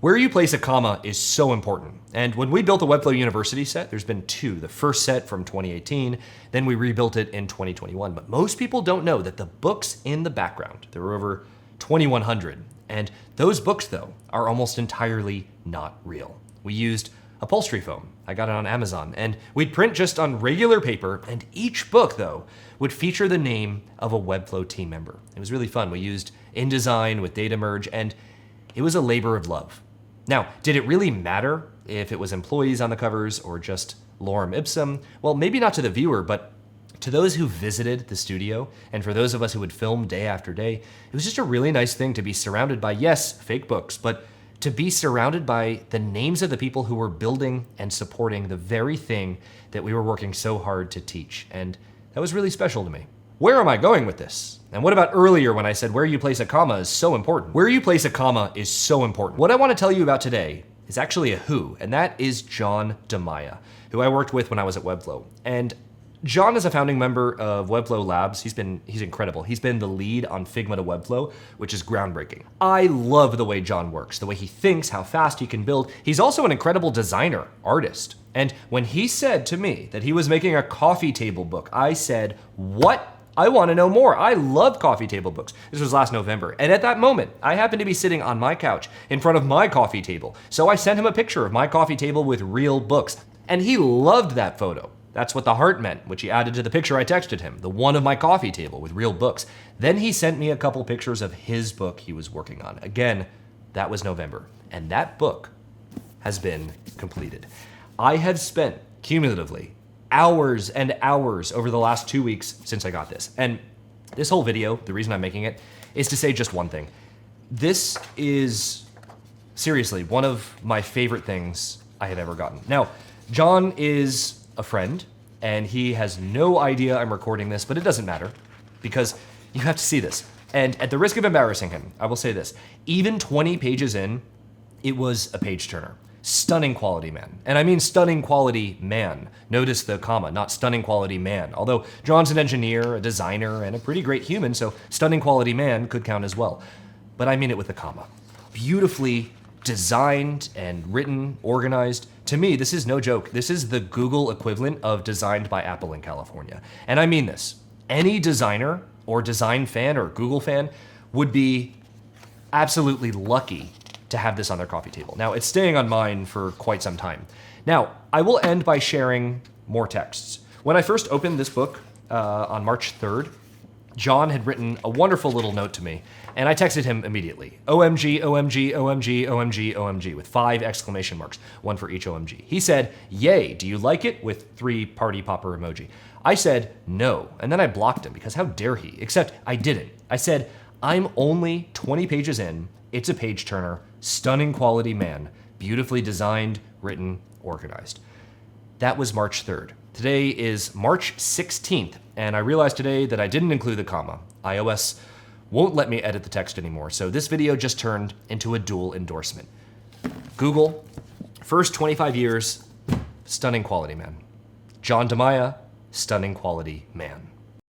Where you place a comma is so important. And when we built the Webflow University set, there's been two. The first set from 2018, then we rebuilt it in 2021. But most people don't know that the books in the background, there were over 2,100. And those books, though, are almost entirely not real. We used upholstery foam. I got it on Amazon. And we'd print just on regular paper, and each book, though, would feature the name of a Webflow team member. It was really fun. We used InDesign with data merge, and it was a labor of love. Now, did it really matter if it was employees on the covers or just lorem ipsum? Well, maybe not to the viewer, but to those who visited the studio, and for those of us who would film day after day, it was just a really nice thing to be surrounded by, yes, fake books, but to be surrounded by the names of the people who were building and supporting the very thing that we were working so hard to teach. And that was really special to me. Where am I going with this? And what about earlier when I said where you place a comma is so important? Where you place a comma is so important. What I want to tell you about today is actually a who, and that is John DeMaia, who I worked with when I was at Webflow. And John is a founding member of Webflow Labs. He's incredible. He's been the lead on Figma to Webflow, which is groundbreaking. I love the way John works, the way he thinks, how fast he can build. He's also an incredible designer, artist. And when he said to me that he was making a coffee table book, I said, what? I want to know more. I love coffee table books. This was last November. And at that moment, I happened to be sitting on my couch in front of my coffee table. So I sent him a picture of my coffee table with real books. And he loved that photo. That's what the heart meant, which he added to the picture I texted him, the one of my coffee table with real books. Then he sent me a couple pictures of his book he was working on. Again, that was November. And that book has been completed. I have spent cumulatively hours and hours over the last 2 weeks since I got this. And this whole video, the reason I'm making it, is to say just one thing. This is seriously one of my favorite things I have ever gotten. Now, John is a friend, and he has no idea I'm recording this, but it doesn't matter because you have to see this. And at the risk of embarrassing him, I will say this. Even 20 pages in, it was a page turner. Stunning quality, man. And I mean stunning quality man. Notice the comma, not stunning quality man. Although John's an engineer, a designer, and a pretty great human, so stunning quality man could count as well. But I mean it with a comma. Beautifully designed and written, organized. To me, this is no joke. This is the Google equivalent of designed by Apple in California. And I mean this. Any designer or design fan or Google fan would be absolutely lucky to have this on their coffee table. Now, it's staying on mine for quite some time. Now, I will end by sharing more texts. When I first opened this book on March 3rd, John had written a wonderful little note to me, and I texted him immediately. OMG, OMG, OMG, OMG, OMG, with 5 exclamation marks, one for each OMG. He said, yay, do you like it? With 3 party popper emoji. I said, no, and then I blocked him because how dare he? Except I didn't. I said, I'm only 20 pages in, it's a page turner, stunning quality man, beautifully designed, written, organized. That was March 3rd. Today is March 16th, and I realized today that I didn't include the comma. iOS won't let me edit the text anymore, so this video just turned into a dual endorsement. Google, first 25 years, stunning quality man. John DeMaia, stunning quality man.